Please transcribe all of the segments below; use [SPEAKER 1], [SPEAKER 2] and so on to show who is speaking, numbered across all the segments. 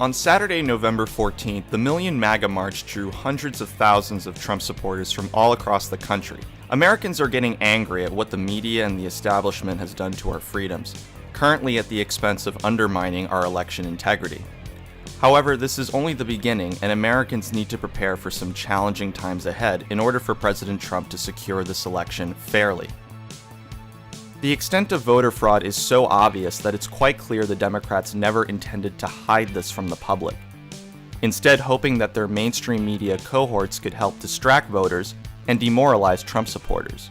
[SPEAKER 1] On Saturday, November 14th, the Million MAGA March drew hundreds of thousands of Trump supporters from all across the country. Americans are getting angry at what the media and the establishment has done to our freedoms, currently at the expense of undermining our election integrity. However, this is only the beginning, and Americans need to prepare for some challenging times ahead in order for President Trump to secure this election fairly. The extent of voter fraud is so obvious that it's quite clear the Democrats never intended to hide this from the public, instead hoping that their mainstream media cohorts could help distract voters and demoralize Trump supporters.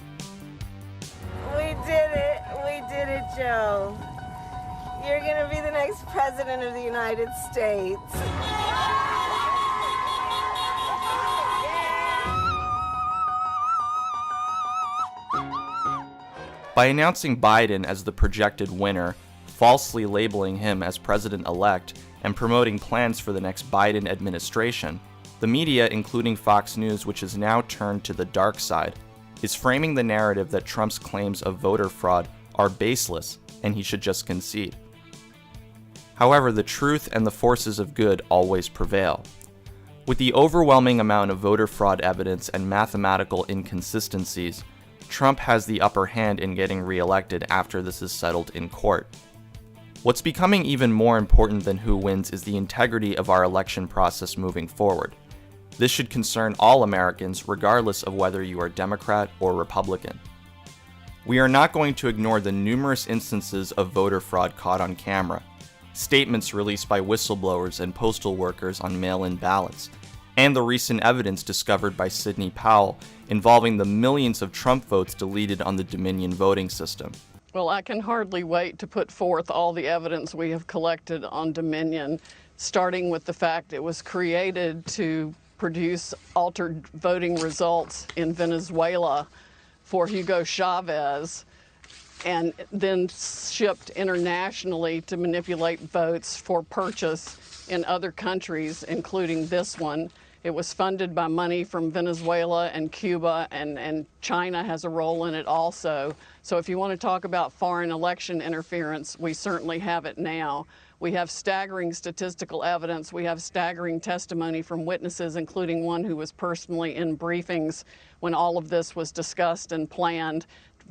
[SPEAKER 2] We did it, Joe. You're gonna be the next president of the United States.
[SPEAKER 1] By announcing Biden as the projected winner, falsely labeling him as president-elect, and promoting plans for the next Biden administration, the media, including Fox News, which has now turned to the dark side, is framing the narrative that Trump's claims of voter fraud are baseless and he should just concede. However, the truth and the forces of good always prevail. With the overwhelming amount of voter fraud evidence and mathematical inconsistencies, Trump has the upper hand in getting reelected after this is settled in court. What's becoming even more important than who wins is the integrity of our election process moving forward. This should concern all Americans, regardless of whether you are Democrat or Republican. We are not going to ignore the numerous instances of voter fraud caught on camera, statements released by whistleblowers and postal workers on mail-in ballots, and the recent evidence discovered by Sidney Powell involving the millions of Trump votes deleted on the Dominion voting system.
[SPEAKER 3] Well, I can hardly wait to put forth all the evidence we have collected on Dominion, starting with the fact it was created to produce altered voting results in Venezuela for Hugo Chavez, and then shipped internationally to manipulate votes for purchase in other countries, including this one. It was funded by money from Venezuela and Cuba, and China has a role in it also. So if you want to talk about foreign election interference, we certainly have it now. We have staggering statistical evidence. We have staggering testimony from witnesses, including one who was personally in briefings when all of this was discussed and planned,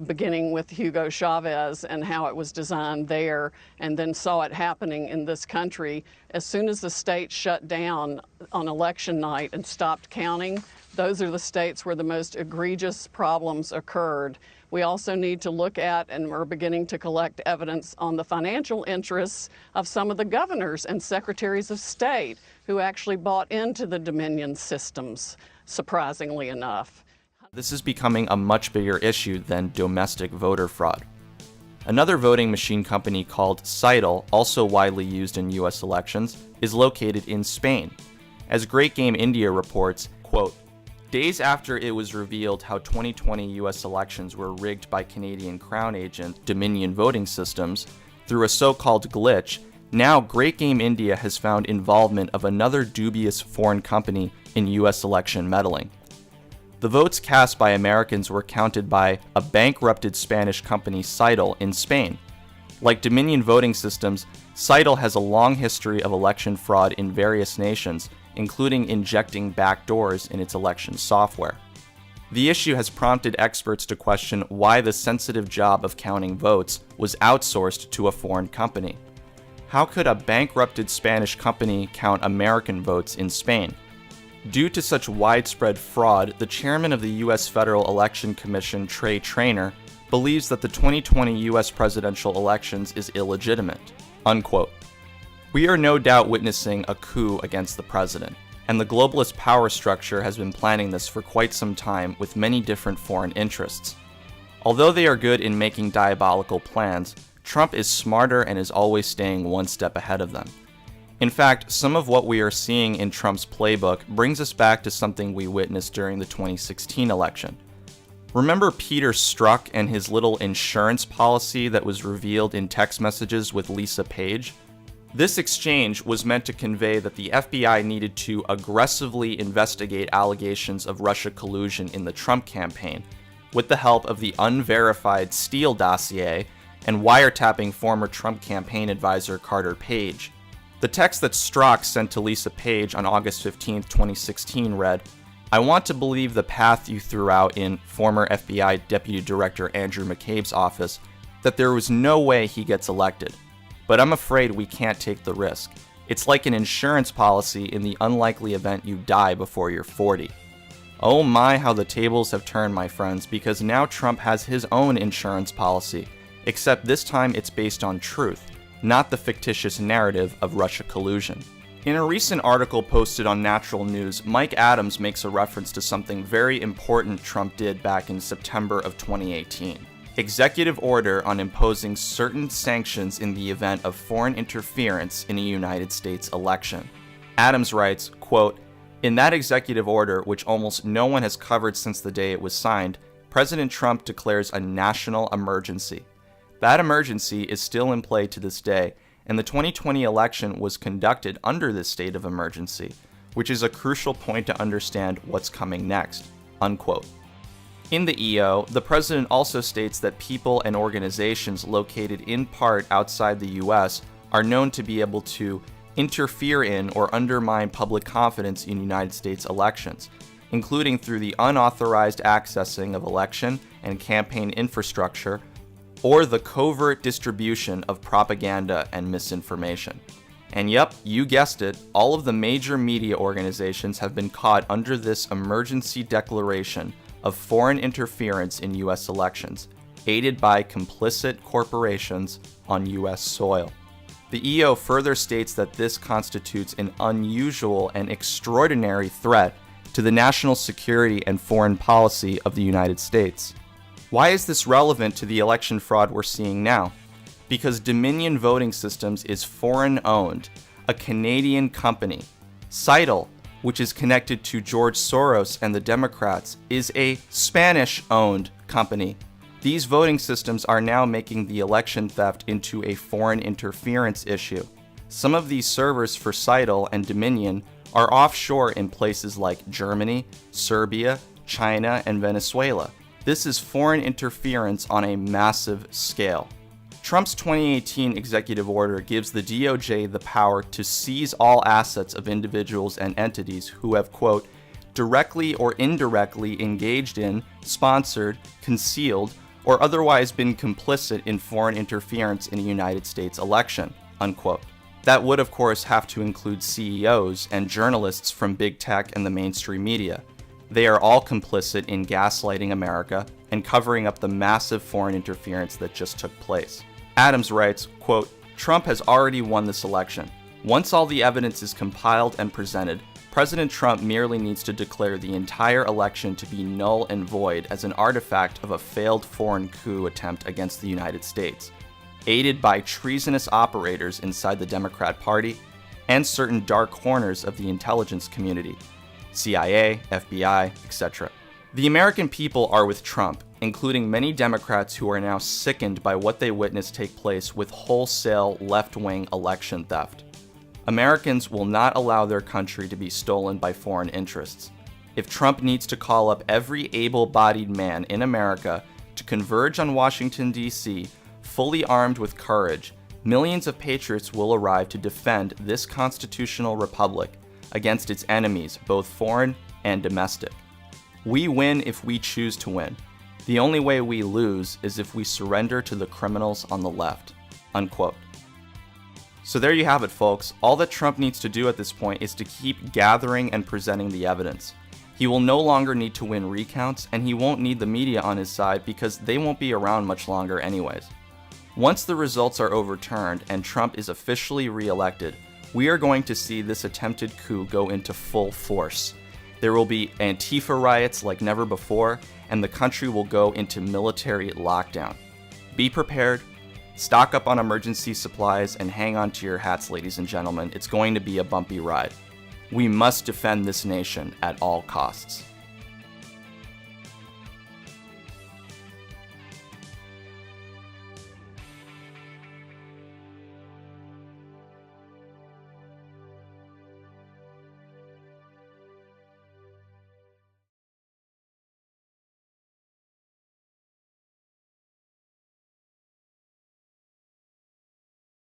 [SPEAKER 3] beginning with Hugo Chavez and how it was designed there, and then saw it happening in this country. As soon as the state shut down on election night and stopped counting, those are the states where the most egregious problems occurred. We also need to look at, and we're beginning to collect evidence on the financial interests of some of the governors and secretaries of state who actually bought into the Dominion systems, surprisingly enough.
[SPEAKER 1] This is becoming a much bigger issue than domestic voter fraud. Another voting machine company called Seidel, also widely used in US elections, is located in Spain. As Great Game India reports, quote, days after it was revealed how 2020 US elections were rigged by Canadian Crown agent Dominion voting systems through a so-called glitch, now Great Game India has found involvement of another dubious foreign company in US election meddling. The votes cast by Americans were counted by a bankrupted Spanish company, Seidel, in Spain. Like Dominion voting systems, Seidel has a long history of election fraud in various nations, including injecting backdoors in its election software. The issue has prompted experts to question why the sensitive job of counting votes was outsourced to a foreign company. How could a bankrupted Spanish company count American votes in Spain? Due to such widespread fraud, the chairman of the U.S. Federal Election Commission, Trey Traynor, believes that the 2020 U.S. presidential elections is illegitimate. Unquote. We are no doubt witnessing a coup against the president, and the globalist power structure has been planning this for quite some time with many different foreign interests. Although they are good in making diabolical plans, Trump is smarter and is always staying one step ahead of them. In fact, some of what we are seeing in Trump's playbook brings us back to something we witnessed during the 2016 election. Remember Peter Strzok and his little insurance policy that was revealed in text messages with Lisa Page? This exchange was meant to convey that the FBI needed to aggressively investigate allegations of Russia collusion in the Trump campaign, with the help of the unverified Steele dossier and wiretapping former Trump campaign advisor Carter Page. The text that Strzok sent to Lisa Page on August 15, 2016 read, "I want to believe the path you threw out in former FBI Deputy Director Andrew McCabe's office, that there was no way he gets elected. But I'm afraid we can't take the risk. It's like an insurance policy in the unlikely event you die before you're 40. Oh my, how the tables have turned, my friends, because now Trump has his own insurance policy, except this time it's based on truth, not the fictitious narrative of Russia collusion." In a recent article posted on Natural News, Mike Adams makes a reference to something very important Trump did back in September of 2018. Executive order on imposing certain sanctions in the event of foreign interference in a United States election. Adams writes, quote, "In that executive order, which almost no one has covered since the day it was signed, President Trump declares a national emergency. That emergency is still in play to this day, and the 2020 election was conducted under this state of emergency, which is a crucial point to understand what's coming next." Unquote. In the EO, the president also states that people and organizations located in part outside the US are known to be able to interfere in or undermine public confidence in United States elections, including through the unauthorized accessing of election and campaign infrastructure, or the covert distribution of propaganda and misinformation. And yep, you guessed it, all of the major media organizations have been caught under this emergency declaration of foreign interference in US elections, aided by complicit corporations on US soil. The EO further states that this constitutes an unusual and extraordinary threat to the national security and foreign policy of the United States. Why is this relevant to the election fraud we're seeing now? Because Dominion Voting Systems is foreign-owned, a Canadian company. Scytl, which is connected to George Soros and the Democrats, is a Spanish-owned company. These voting systems are now making the election theft into a foreign interference issue. Some of these servers for Scytl and Dominion are offshore in places like Germany, Serbia, China, and Venezuela. This is foreign interference on a massive scale. Trump's 2018 executive order gives the DOJ the power to seize all assets of individuals and entities who have, quote, directly or indirectly engaged in, sponsored, concealed, or otherwise been complicit in foreign interference in a United States election, unquote. That would, of course, have to include CEOs and journalists from big tech and the mainstream media. They are all complicit in gaslighting America and covering up the massive foreign interference that just took place. Adams writes, quote, "Trump has already won this election. Once all the evidence is compiled and presented, President Trump merely needs to declare the entire election to be null and void as an artifact of a failed foreign coup attempt against the United States, aided by treasonous operators inside the Democrat Party and certain dark corners of the intelligence community, CIA, FBI, etc. The American people are with Trump, including many Democrats who are now sickened by what they witnessed take place with wholesale left-wing election theft. Americans will not allow their country to be stolen by foreign interests. If Trump needs to call up every able-bodied man in America to converge on Washington, D.C., fully armed with courage, millions of patriots will arrive to defend this constitutional republic against its enemies, both foreign and domestic. We win if we choose to win. The only way we lose is if we surrender to the criminals on the left." Unquote. So there you have it, folks. All that Trump needs to do at this point is to keep gathering and presenting the evidence. He will no longer need to win recounts, and he won't need the media on his side because they won't be around much longer anyways. Once the results are overturned and Trump is officially re-elected, we are going to see this attempted coup go into full force. There will be Antifa riots like never before, and the country will go into military lockdown. Be prepared, stock up on emergency supplies, and hang on to your hats, ladies and gentlemen. It's going to be a bumpy ride. We must defend this nation at all costs.